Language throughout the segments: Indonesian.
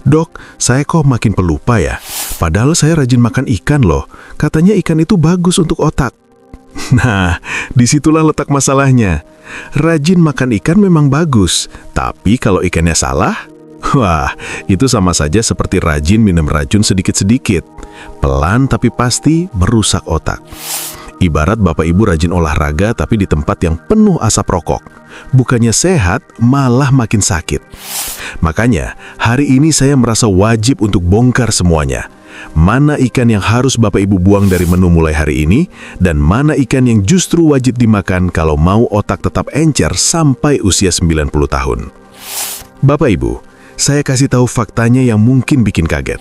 "Dok, saya kok makin pelupa ya? Padahal saya rajin makan ikan loh. Katanya ikan itu bagus untuk otak." Nah, disitulah letak masalahnya. Rajin makan ikan memang bagus, tapi kalau ikannya salah, wah, itu sama saja seperti rajin minum racun sedikit-sedikit. Pelan tapi pasti merusak otak. Ibarat bapak ibu rajin olahraga tapi di tempat yang penuh asap rokok. Bukannya sehat, malah makin sakit. Makanya, hari ini saya merasa wajib untuk bongkar semuanya. Mana ikan yang harus bapak ibu buang dari menu mulai hari ini, dan mana ikan yang justru wajib dimakan kalau mau otak tetap encer sampai usia 90 tahun. Bapak ibu, saya kasih tahu faktanya yang mungkin bikin kaget.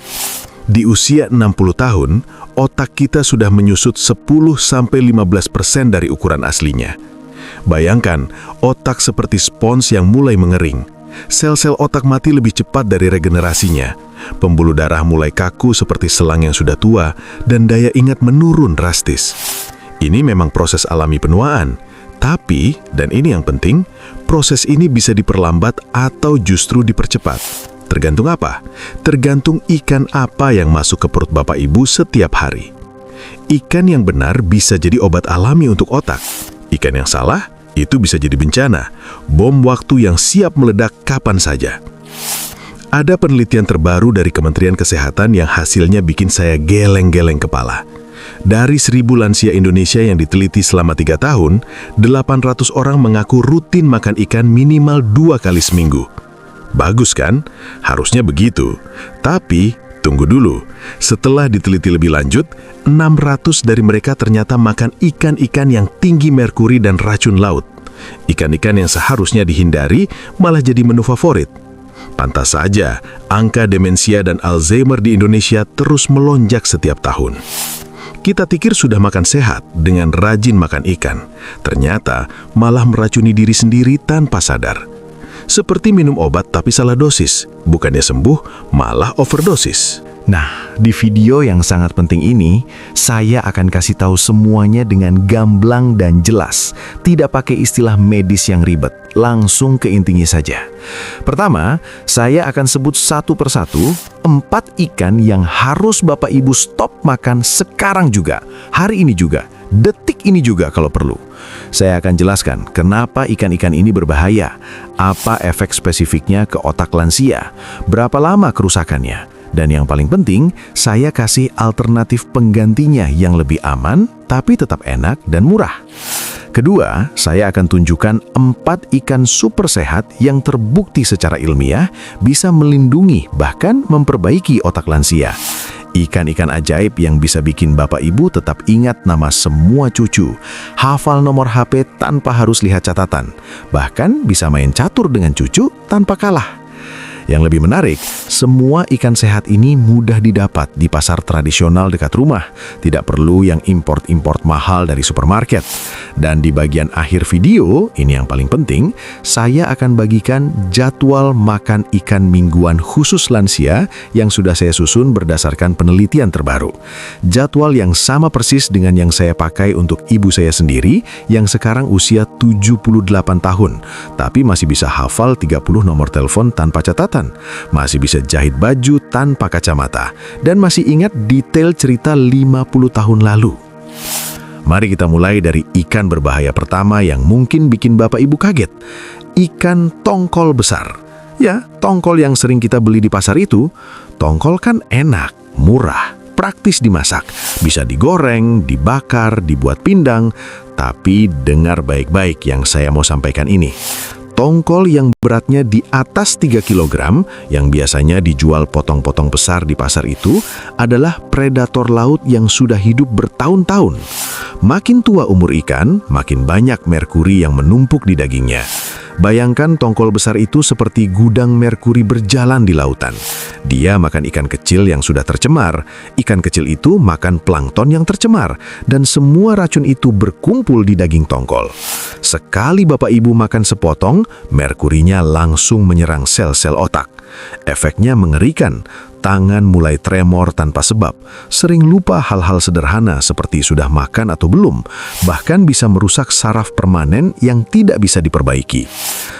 Di usia 60 tahun, otak kita sudah menyusut 10-15% dari ukuran aslinya. Bayangkan, otak seperti spons yang mulai mengering. Sel-sel otak mati lebih cepat dari regenerasinya. Pembuluh darah mulai kaku seperti selang yang sudah tua, dan daya ingat menurun drastis. Ini memang proses alami penuaan. Tapi, dan ini yang penting, proses ini bisa diperlambat atau justru dipercepat. Tergantung apa? Tergantung ikan apa yang masuk ke perut bapak ibu setiap hari. Ikan yang benar bisa jadi obat alami untuk otak. Ikan yang salah, itu bisa jadi bencana, bom waktu yang siap meledak kapan saja. Ada penelitian terbaru dari Kementerian Kesehatan yang hasilnya bikin saya geleng-geleng kepala. Dari 1.000 lansia Indonesia yang diteliti selama 3 tahun, 800 orang mengaku rutin makan ikan minimal 2 kali seminggu. Bagus kan? Harusnya begitu. Tapi, tunggu dulu. Setelah diteliti lebih lanjut, 600 dari mereka ternyata makan ikan-ikan yang tinggi merkuri dan racun laut. Ikan-ikan yang seharusnya dihindari malah jadi menu favorit. Pantas saja, angka demensia dan Alzheimer di Indonesia terus melonjak setiap tahun. Kita pikir sudah makan sehat dengan rajin makan ikan. Ternyata malah meracuni diri sendiri tanpa sadar. Seperti minum obat tapi salah dosis. Bukannya sembuh, malah overdosis. Nah, di video yang sangat penting ini, saya akan kasih tahu semuanya dengan gamblang dan jelas. Tidak pakai istilah medis yang ribet, langsung ke intinya saja. Pertama, saya akan sebut satu persatu 4 ikan yang harus Bapak Ibu stop makan sekarang juga, hari ini juga, detik ini juga kalau perlu. Saya akan jelaskan kenapa ikan-ikan ini berbahaya, apa efek spesifiknya ke otak lansia, berapa lama kerusakannya, dan yang paling penting, saya kasih alternatif penggantinya yang lebih aman, tapi tetap enak dan murah. Kedua, saya akan tunjukkan 4 ikan super sehat yang terbukti secara ilmiah bisa melindungi bahkan memperbaiki otak lansia. Ikan-ikan ajaib yang bisa bikin Bapak Ibu tetap ingat nama semua cucu, hafal nomor HP tanpa harus lihat catatan, bahkan bisa main catur dengan cucu tanpa kalah. Yang lebih menarik, semua ikan sehat ini mudah didapat di pasar tradisional dekat rumah. Tidak perlu yang import-import mahal dari supermarket. Dan di bagian akhir video, ini yang paling penting, saya akan bagikan jadwal makan ikan mingguan khusus lansia yang sudah saya susun berdasarkan penelitian terbaru. Jadwal yang sama persis dengan yang saya pakai untuk ibu saya sendiri yang sekarang usia 78 tahun, tapi masih bisa hafal 30 nomor telepon tanpa catatan. Masih bisa jahit baju tanpa kacamata, dan masih ingat detail cerita 50 tahun lalu. Mari kita mulai dari ikan berbahaya pertama yang mungkin bikin Bapak Ibu kaget. Ikan tongkol besar. Ya, tongkol yang sering kita beli di pasar itu. Tongkol kan enak, murah, praktis dimasak. Bisa digoreng, dibakar, dibuat pindang. Tapi dengar baik-baik yang saya mau sampaikan ini. Tongkol yang beratnya di atas 3 kg, yang biasanya dijual potong-potong besar di pasar itu, adalah predator laut yang sudah hidup bertahun-tahun. Makin tua umur ikan, makin banyak merkuri yang menumpuk di dagingnya. Bayangkan tongkol besar itu seperti gudang merkuri berjalan di lautan. Dia makan ikan kecil yang sudah tercemar, ikan kecil itu makan plankton yang tercemar, dan semua racun itu berkumpul di daging tongkol. Sekali Bapak Ibu makan sepotong, merkurinya langsung menyerang sel-sel otak. Efeknya mengerikan. Tangan mulai tremor tanpa sebab, sering lupa hal-hal sederhana seperti sudah makan atau belum, bahkan bisa merusak saraf permanen yang tidak bisa diperbaiki.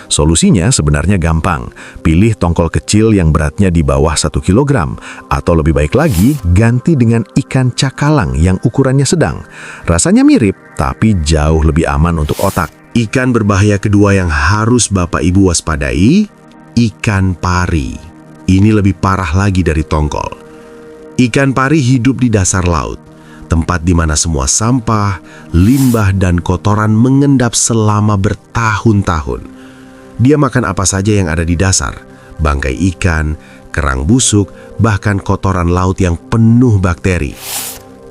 Solusinya sebenarnya gampang, pilih tongkol kecil yang beratnya di bawah 1 kilogram, atau lebih baik lagi, ganti dengan ikan cakalang yang ukurannya sedang. Rasanya mirip, tapi jauh lebih aman untuk otak. Ikan berbahaya kedua yang harus Bapak Ibu waspadai, ikan pari. Ini lebih parah lagi dari tongkol. Ikan pari hidup di dasar laut, tempat di mana semua sampah, limbah, dan kotoran mengendap selama bertahun-tahun. Dia makan apa saja yang ada di dasar, bangkai ikan, kerang busuk, bahkan kotoran laut yang penuh bakteri.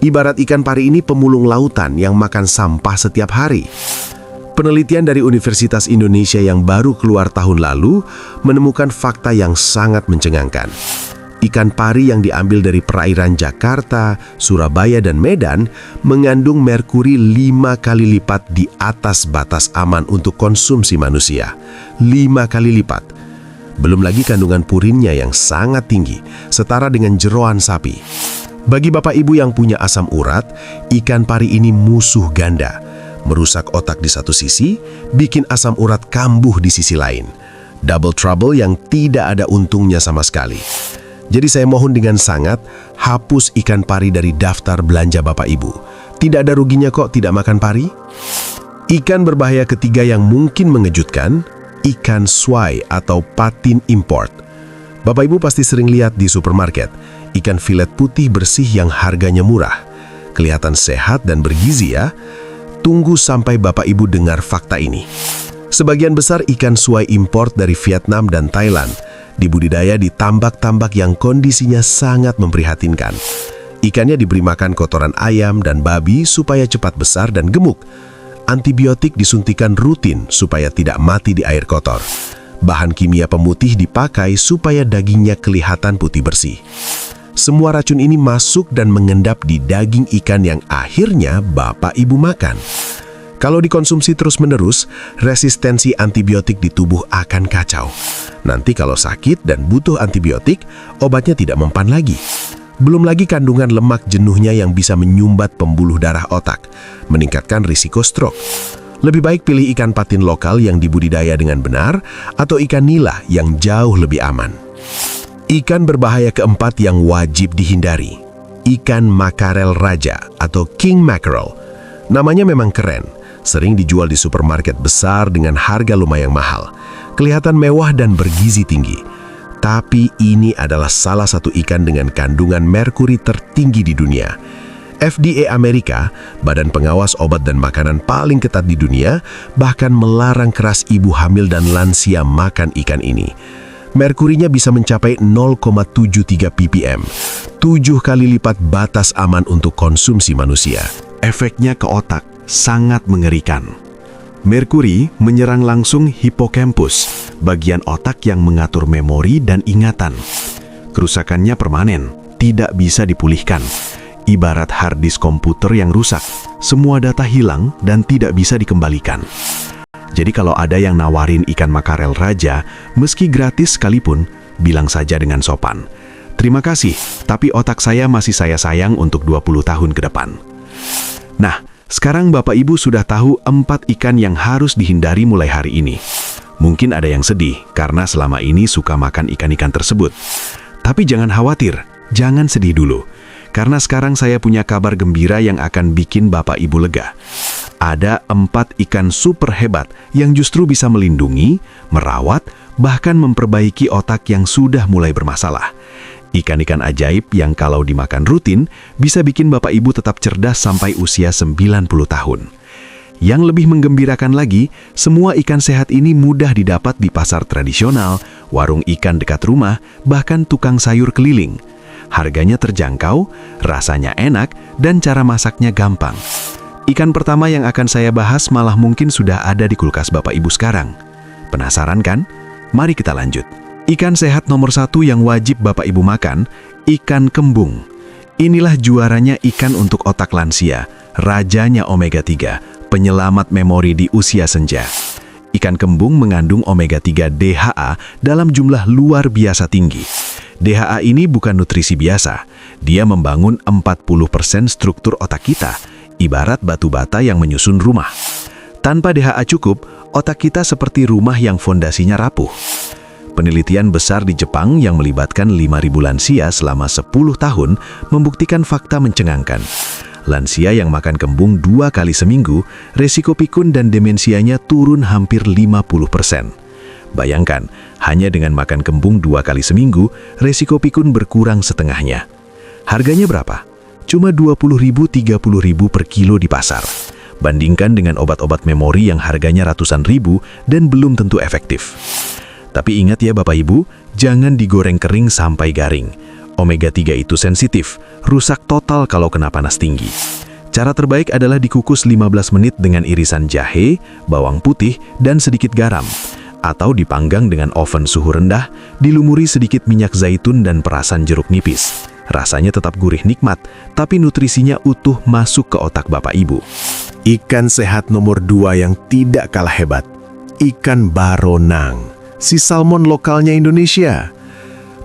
Ibarat ikan pari ini pemulung lautan yang makan sampah setiap hari. Penelitian dari Universitas Indonesia yang baru keluar tahun lalu menemukan fakta yang sangat mencengangkan. Ikan pari yang diambil dari perairan Jakarta, Surabaya, dan Medan mengandung merkuri 5 kali lipat di atas batas aman untuk konsumsi manusia. 5 kali lipat. Belum lagi kandungan purinnya yang sangat tinggi, setara dengan jeroan sapi. Bagi Bapak Ibu yang punya asam urat, ikan pari ini musuh ganda. Merusak otak di satu sisi, bikin asam urat kambuh di sisi lain. Double trouble yang tidak ada untungnya sama sekali. Jadi saya mohon dengan sangat, hapus ikan pari dari daftar belanja Bapak Ibu. Tidak ada ruginya kok tidak makan pari. Ikan berbahaya ketiga yang mungkin mengejutkan, ikan swai atau patin import. Bapak Ibu pasti sering lihat di supermarket, ikan filet putih bersih yang harganya murah. Kelihatan sehat dan bergizi ya. Tunggu sampai Bapak Ibu dengar fakta ini. Sebagian besar ikan swai import dari Vietnam dan Thailand dibudidaya di tambak-tambak yang kondisinya sangat memprihatinkan. Ikannya diberi makan kotoran ayam dan babi supaya cepat besar dan gemuk. Antibiotik disuntikan rutin supaya tidak mati di air kotor. Bahan kimia pemutih dipakai supaya dagingnya kelihatan putih bersih. Semua racun ini masuk dan mengendap di daging ikan yang akhirnya Bapak Ibu makan. Kalau dikonsumsi terus-menerus, resistensi antibiotik di tubuh akan kacau. Nanti kalau sakit dan butuh antibiotik, obatnya tidak mempan lagi. Belum lagi kandungan lemak jenuhnya yang bisa menyumbat pembuluh darah otak, meningkatkan risiko stroke. Lebih baik pilih ikan patin lokal yang dibudidaya dengan benar atau ikan nila yang jauh lebih aman. Ikan berbahaya keempat yang wajib dihindari, ikan makarel raja atau king mackerel. Namanya memang keren, sering dijual di supermarket besar dengan harga lumayan mahal. Kelihatan mewah dan bergizi tinggi. Tapi ini adalah salah satu ikan dengan kandungan merkuri tertinggi di dunia. FDA Amerika, Badan Pengawas Obat dan Makanan paling ketat di dunia, bahkan melarang keras ibu hamil dan lansia makan ikan ini. Merkurinya bisa mencapai 0,73 ppm, 7 kali lipat batas aman untuk konsumsi manusia. Efeknya ke otak sangat mengerikan. Merkuri menyerang langsung hipokampus, bagian otak yang mengatur memori dan ingatan. Kerusakannya permanen, tidak bisa dipulihkan. Ibarat hard disk komputer yang rusak, semua data hilang dan tidak bisa dikembalikan. Jadi kalau ada yang nawarin ikan makarel raja, meski gratis sekalipun, bilang saja dengan sopan. Terima kasih, tapi otak saya masih saya sayang untuk 20 tahun ke depan. Nah, sekarang Bapak Ibu sudah tahu 4 ikan yang harus dihindari mulai hari ini. Mungkin ada yang sedih karena selama ini suka makan ikan-ikan tersebut. Tapi jangan khawatir, jangan sedih dulu. Karena sekarang saya punya kabar gembira yang akan bikin Bapak Ibu lega. Ada 4 ikan super hebat yang justru bisa melindungi, merawat, bahkan memperbaiki otak yang sudah mulai bermasalah. Ikan-ikan ajaib yang kalau dimakan rutin bisa bikin Bapak Ibu tetap cerdas sampai usia 90 tahun. Yang lebih menggembirakan lagi, semua ikan sehat ini mudah didapat di pasar tradisional, warung ikan dekat rumah, bahkan tukang sayur keliling. Harganya terjangkau, rasanya enak, dan cara masaknya gampang. Ikan pertama yang akan saya bahas malah mungkin sudah ada di kulkas Bapak Ibu sekarang. Penasaran kan? Mari kita lanjut. Ikan sehat nomor 1 yang wajib Bapak Ibu makan, ikan kembung. Inilah juaranya ikan untuk otak lansia, rajanya omega 3, penyelamat memori di usia senja. Ikan kembung mengandung omega 3 DHA dalam jumlah luar biasa tinggi. DHA ini bukan nutrisi biasa. Dia membangun 40% struktur otak kita, ibarat batu bata yang menyusun rumah. Tanpa DHA cukup, otak kita seperti rumah yang fondasinya rapuh. Penelitian besar di Jepang yang melibatkan 5.000 lansia selama 10 tahun membuktikan fakta mencengangkan. Lansia yang makan kembung 2 kali seminggu, resiko pikun dan demensianya turun hampir 50%. Bayangkan, hanya dengan makan kembung 2 kali seminggu, resiko pikun berkurang setengahnya. Harganya berapa? Cuma 20.000, 30.000 per kilo di pasar. Bandingkan dengan obat-obat memori yang harganya ratusan ribu dan belum tentu efektif. Tapi ingat ya Bapak Ibu, jangan digoreng kering sampai garing. Omega 3 itu sensitif, rusak total kalau kena panas tinggi. Cara terbaik adalah dikukus 15 menit dengan irisan jahe, bawang putih, dan sedikit garam. Atau dipanggang dengan oven suhu rendah, dilumuri sedikit minyak zaitun dan perasan jeruk nipis. Rasanya tetap gurih nikmat, tapi nutrisinya utuh masuk ke otak Bapak Ibu. Ikan sehat nomor 2 yang tidak kalah hebat, ikan baronang. Si salmon lokalnya Indonesia.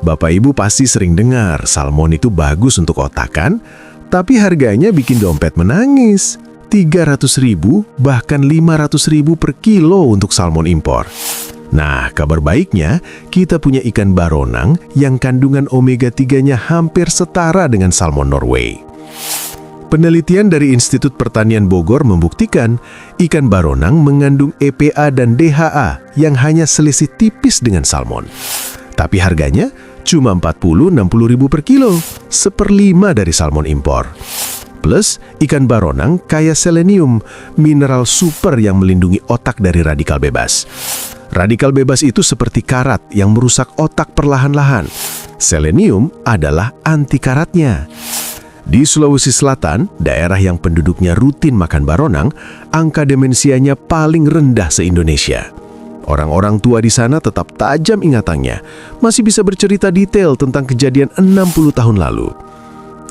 Bapak Ibu pasti sering dengar salmon itu bagus untuk otak kan? Tapi harganya bikin dompet menangis. 300.000 bahkan 500.000 per kilo untuk salmon impor. Nah, kabar baiknya kita punya ikan baronang yang kandungan omega 3-nya hampir setara dengan salmon Norway. Penelitian dari Institut Pertanian Bogor membuktikan ikan baronang mengandung EPA dan DHA yang hanya selisih tipis dengan salmon. Tapi harganya cuma 40-60 ribu per kilo, 1/5 dari salmon impor. Plus, ikan baronang kaya selenium, mineral super yang melindungi otak dari radikal bebas. Radikal bebas itu seperti karat yang merusak otak perlahan-lahan. Selenium adalah anti karatnya. Di Sulawesi Selatan, daerah yang penduduknya rutin makan baronang, angka demensianya paling rendah se-Indonesia. Orang-orang tua di sana tetap tajam ingatannya, masih bisa bercerita detail tentang kejadian 60 tahun lalu.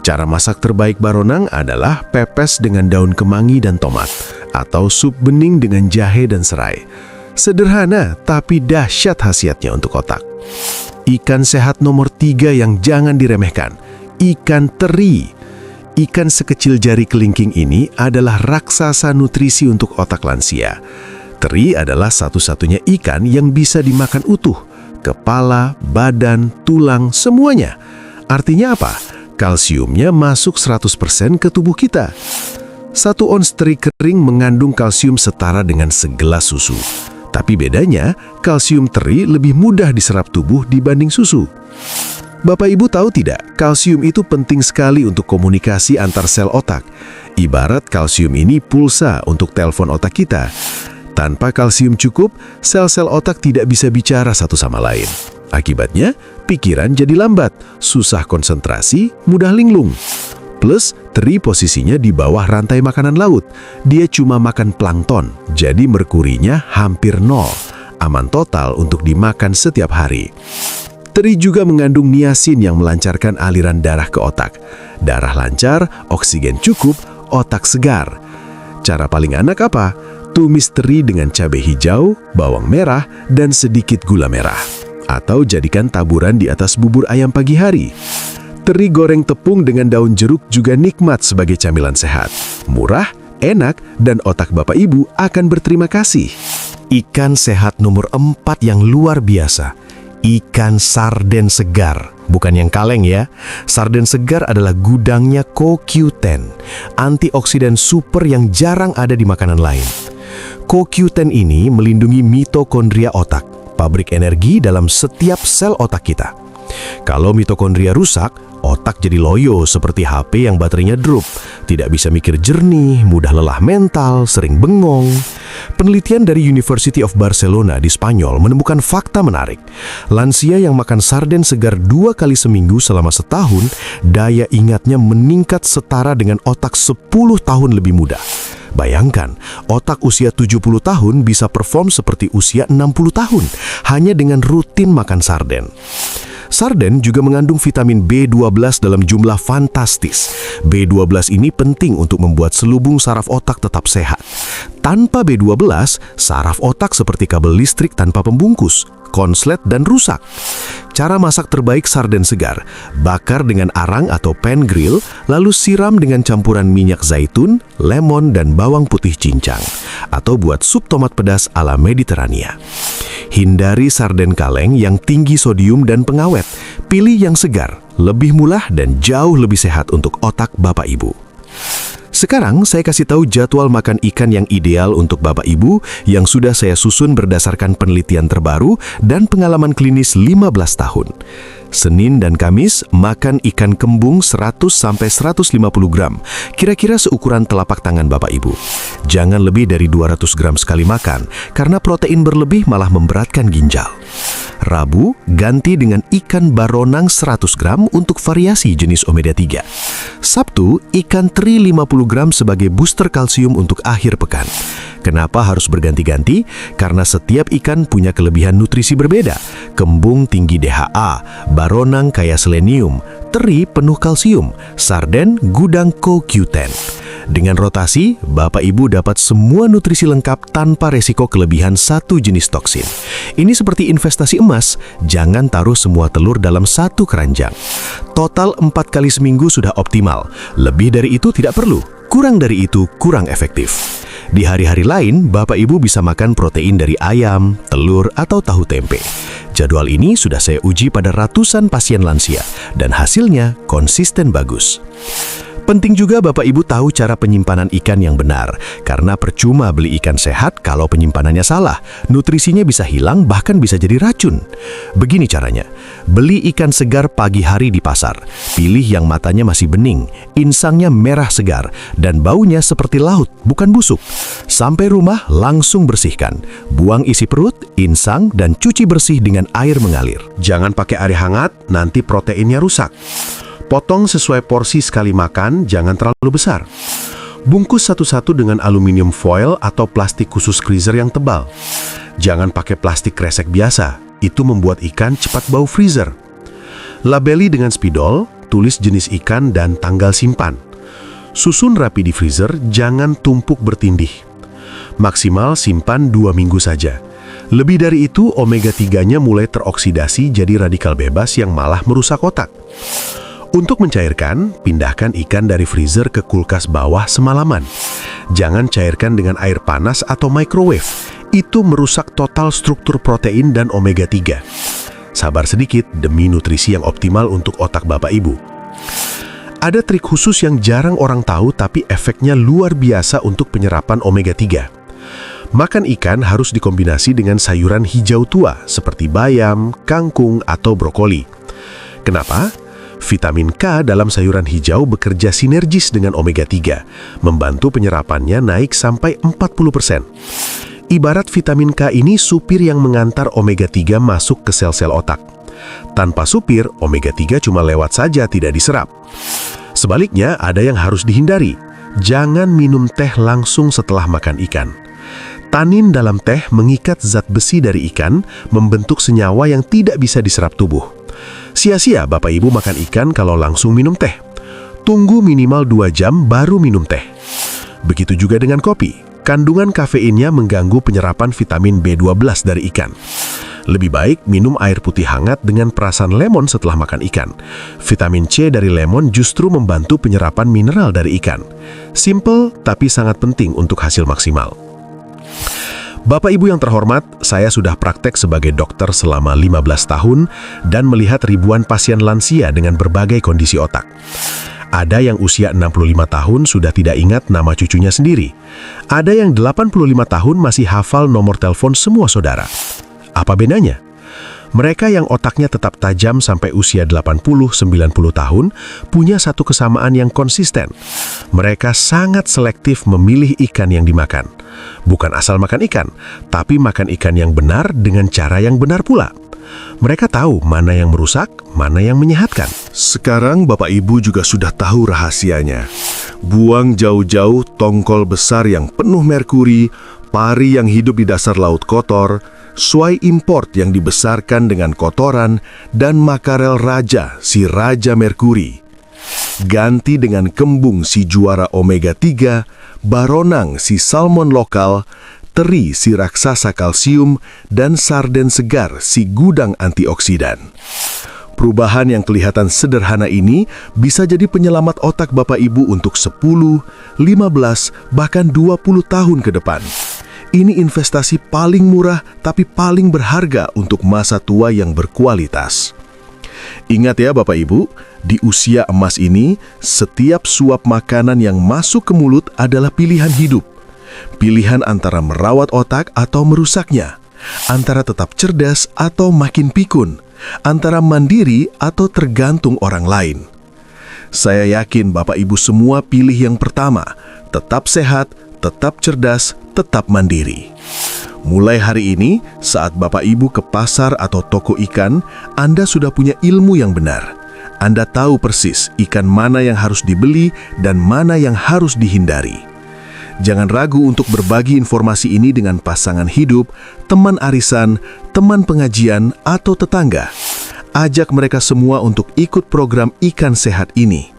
Cara masak terbaik baronang adalah pepes dengan daun kemangi dan tomat, atau sup bening dengan jahe dan serai. Sederhana, tapi dahsyat khasiatnya untuk otak. Ikan sehat nomor 3 yang jangan diremehkan, ikan teri. Ikan sekecil jari kelingking ini adalah raksasa nutrisi untuk otak lansia. Teri adalah satu-satunya ikan yang bisa dimakan utuh. Kepala, badan, tulang, semuanya. Artinya apa? Kalsiumnya masuk 100% ke tubuh kita. 1 ons teri kering mengandung kalsium setara dengan segelas susu. Tapi bedanya, kalsium teri lebih mudah diserap tubuh dibanding susu. Bapak Ibu tahu tidak, kalsium itu penting sekali untuk komunikasi antar sel otak. Ibarat kalsium ini pulsa untuk telepon otak kita. Tanpa kalsium cukup, sel-sel otak tidak bisa bicara satu sama lain. Akibatnya, pikiran jadi lambat, susah konsentrasi, mudah linglung. Plus, teri posisinya di bawah rantai makanan laut. Dia cuma makan plankton, jadi merkurinya hampir 0. Aman total untuk dimakan setiap hari. Teri juga mengandung niacin yang melancarkan aliran darah ke otak. Darah lancar, oksigen cukup, otak segar. Cara paling enak apa? Tumis teri dengan cabai hijau, bawang merah, dan sedikit gula merah. Atau jadikan taburan di atas bubur ayam pagi hari. Teri goreng tepung dengan daun jeruk juga nikmat sebagai camilan sehat. Murah, enak, dan otak Bapak Ibu akan berterima kasih. Ikan sehat nomor 4 yang luar biasa. Ikan sarden segar, bukan yang kaleng ya. Sarden segar adalah gudangnya CoQ10, antioksidan super yang jarang ada di makanan lain. CoQ10 ini melindungi mitokondria otak, pabrik energi dalam setiap sel otak kita. Kalau mitokondria rusak, otak jadi loyo seperti HP yang baterainya drop. Tidak bisa mikir jernih, mudah lelah mental, sering bengong. Penelitian dari University of Barcelona di Spanyol menemukan fakta menarik. Lansia yang makan sarden segar 2 kali seminggu selama setahun, daya ingatnya meningkat setara dengan otak 10 tahun lebih muda. Bayangkan, otak usia 70 tahun bisa perform seperti usia 60 tahun, hanya dengan rutin makan sarden. Sarden juga mengandung vitamin B12 dalam jumlah fantastis. B12 ini penting untuk membuat selubung saraf otak tetap sehat. Tanpa B12, saraf otak seperti kabel listrik tanpa pembungkus, konslet dan rusak. Cara masak terbaik sarden segar, bakar dengan arang atau pan grill, lalu siram dengan campuran minyak zaitun, lemon, dan bawang putih cincang. Atau buat sup tomat pedas ala Mediterania. Hindari sarden kaleng yang tinggi sodium dan pengawet. Pilih yang segar, lebih murah dan jauh lebih sehat untuk otak Bapak Ibu. Sekarang saya kasih tahu jadwal makan ikan yang ideal untuk Bapak Ibu yang sudah saya susun berdasarkan penelitian terbaru dan pengalaman klinis 15 tahun. Senin dan Kamis makan ikan kembung 100-150 gram, kira-kira seukuran telapak tangan Bapak Ibu. Jangan lebih dari 200 gram sekali makan, karena protein berlebih malah memberatkan ginjal. Rabu, ganti dengan ikan baronang 100 gram untuk variasi jenis omega 3. Sabtu, ikan teri 50 gram sebagai booster kalsium untuk akhir pekan. Kenapa harus berganti-ganti? Karena setiap ikan punya kelebihan nutrisi berbeda. Kembung tinggi DHA, baronang kaya selenium, teri penuh kalsium, sarden gudang CoQ10. Dengan rotasi, Bapak Ibu dapat semua nutrisi lengkap tanpa resiko kelebihan satu jenis toksin. Ini seperti investasi emas, jangan taruh semua telur dalam satu keranjang. Total 4 kali seminggu sudah optimal, lebih dari itu tidak perlu, kurang dari itu kurang efektif. Di hari-hari lain, Bapak Ibu bisa makan protein dari ayam, telur, atau tahu tempe. Jadwal ini sudah saya uji pada ratusan pasien lansia, dan hasilnya konsisten bagus. Penting juga Bapak Ibu tahu cara penyimpanan ikan yang benar, karena percuma beli ikan sehat kalau penyimpanannya salah. Nutrisinya bisa hilang, bahkan bisa jadi racun. Begini caranya, beli ikan segar pagi hari di pasar. Pilih yang matanya masih bening, insangnya merah segar, dan baunya seperti laut, bukan busuk. Sampai rumah langsung bersihkan. Buang isi perut, insang, dan cuci bersih dengan air mengalir. Jangan pakai air hangat, nanti proteinnya rusak. Potong sesuai porsi sekali makan, jangan terlalu besar. Bungkus satu-satu dengan aluminium foil atau plastik khusus freezer yang tebal. Jangan pakai plastik kresek biasa, itu membuat ikan cepat bau freezer. Labeli dengan spidol, tulis jenis ikan dan tanggal simpan. Susun rapi di freezer, jangan tumpuk bertindih. Maksimal simpan 2 minggu saja. Lebih dari itu, omega 3-nya mulai teroksidasi jadi radikal bebas yang malah merusak otak. Untuk mencairkan, pindahkan ikan dari freezer ke kulkas bawah semalaman. Jangan cairkan dengan air panas atau microwave. Itu merusak total struktur protein dan omega 3. Sabar sedikit demi nutrisi yang optimal untuk otak Bapak Ibu. Ada trik khusus yang jarang orang tahu tapi efeknya luar biasa untuk penyerapan omega 3. Makan ikan harus dikombinasi dengan sayuran hijau tua seperti bayam, kangkung, atau brokoli. Kenapa? Vitamin K dalam sayuran hijau bekerja sinergis dengan omega 3, membantu penyerapannya naik sampai 40%. Ibarat vitamin K ini supir yang mengantar omega 3 masuk ke sel-sel otak. Tanpa supir, omega 3 cuma lewat saja, tidak diserap. Sebaliknya, ada yang harus dihindari. Jangan minum teh langsung setelah makan ikan. Tanin dalam teh mengikat zat besi dari ikan, membentuk senyawa yang tidak bisa diserap tubuh. Sia-sia Bapak Ibu makan ikan kalau langsung minum teh. Tunggu minimal 2 jam baru minum teh. Begitu juga dengan kopi. Kandungan kafeinnya mengganggu penyerapan vitamin B12 dari ikan. Lebih baik minum air putih hangat dengan perasan lemon setelah makan ikan. Vitamin C dari lemon justru membantu penyerapan mineral dari ikan. Simple tapi sangat penting untuk hasil maksimal. Bapak Ibu yang terhormat, saya sudah praktek sebagai dokter selama 15 tahun dan melihat ribuan pasien lansia dengan berbagai kondisi otak. Ada yang usia 65 tahun sudah tidak ingat nama cucunya sendiri. Ada yang 85 tahun masih hafal nomor telepon semua saudara. Apa bedanya? Mereka yang otaknya tetap tajam sampai usia 80-90 tahun punya satu kesamaan yang konsisten. Mereka sangat selektif memilih ikan yang dimakan. Bukan asal makan ikan, tapi makan ikan yang benar dengan cara yang benar pula. Mereka tahu mana yang merusak, mana yang menyehatkan. Sekarang Bapak Ibu juga sudah tahu rahasianya. Buang jauh-jauh tongkol besar yang penuh merkuri, pari yang hidup di dasar laut kotor, swai import yang dibesarkan dengan kotoran, dan makarel raja, si raja merkuri. Ganti dengan kembung si juara omega 3, baronang si salmon lokal, teri si raksasa kalsium, dan sarden segar si gudang antioksidan. Perubahan yang kelihatan sederhana ini bisa jadi penyelamat otak Bapak Ibu untuk 10, 15, bahkan 20 tahun ke depan. Ini investasi paling murah tapi paling berharga untuk masa tua yang berkualitas. Ingat ya Bapak Ibu, di usia emas ini, setiap suap makanan yang masuk ke mulut adalah pilihan hidup. Pilihan antara merawat otak atau merusaknya, antara tetap cerdas atau makin pikun, antara mandiri atau tergantung orang lain. Saya yakin Bapak Ibu semua pilih yang pertama, tetap sehat, tetap cerdas, tetap mandiri. Mulai hari ini, saat Bapak Ibu ke pasar atau toko ikan, Anda sudah punya ilmu yang benar. Anda tahu persis ikan mana yang harus dibeli dan mana yang harus dihindari. Jangan ragu untuk berbagi informasi ini dengan pasangan hidup, teman arisan, teman pengajian, atau tetangga. Ajak mereka semua untuk ikut program Ikan Sehat ini.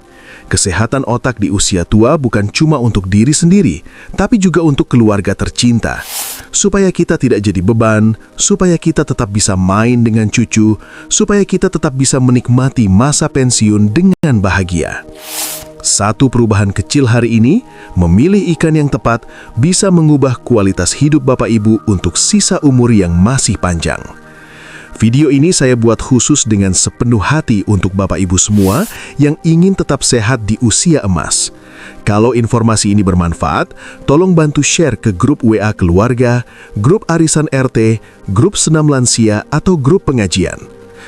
Kesehatan otak di usia tua bukan cuma untuk diri sendiri, tapi juga untuk keluarga tercinta. Supaya kita tidak jadi beban, supaya kita tetap bisa main dengan cucu, supaya kita tetap bisa menikmati masa pensiun dengan bahagia. Satu perubahan kecil hari ini, memilih ikan yang tepat, bisa mengubah kualitas hidup Bapak Ibu untuk sisa umur yang masih panjang. Video ini saya buat khusus dengan sepenuh hati untuk Bapak Ibu semua yang ingin tetap sehat di usia emas. Kalau informasi ini bermanfaat, tolong bantu share ke grup WA keluarga, grup arisan RT, grup senam lansia, atau grup pengajian.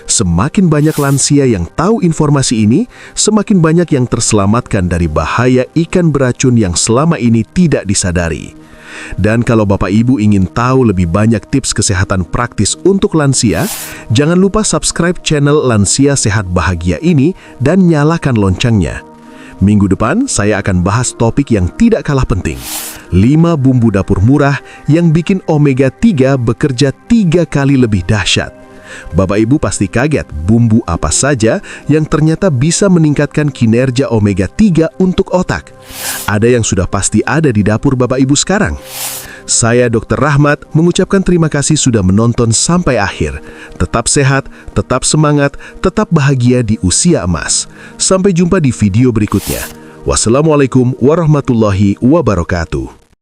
Semakin banyak lansia yang tahu informasi ini, semakin banyak yang terselamatkan dari bahaya ikan beracun yang selama ini tidak disadari. Dan kalau Bapak Ibu ingin tahu lebih banyak tips kesehatan praktis untuk lansia, jangan lupa subscribe channel Lansia Sehat Bahagia ini dan nyalakan loncengnya. Minggu depan, saya akan bahas topik yang tidak kalah penting. 5 bumbu dapur murah yang bikin omega 3 bekerja 3 kali lebih dahsyat. Bapak Ibu pasti kaget bumbu apa saja yang ternyata bisa meningkatkan kinerja omega 3 untuk otak. Ada yang sudah pasti ada di dapur Bapak Ibu sekarang. Saya Dr. Rahmat mengucapkan terima kasih sudah menonton sampai akhir. Tetap sehat, tetap semangat, tetap bahagia di usia emas. Sampai jumpa di video berikutnya. Wassalamualaikum warahmatullahi wabarakatuh.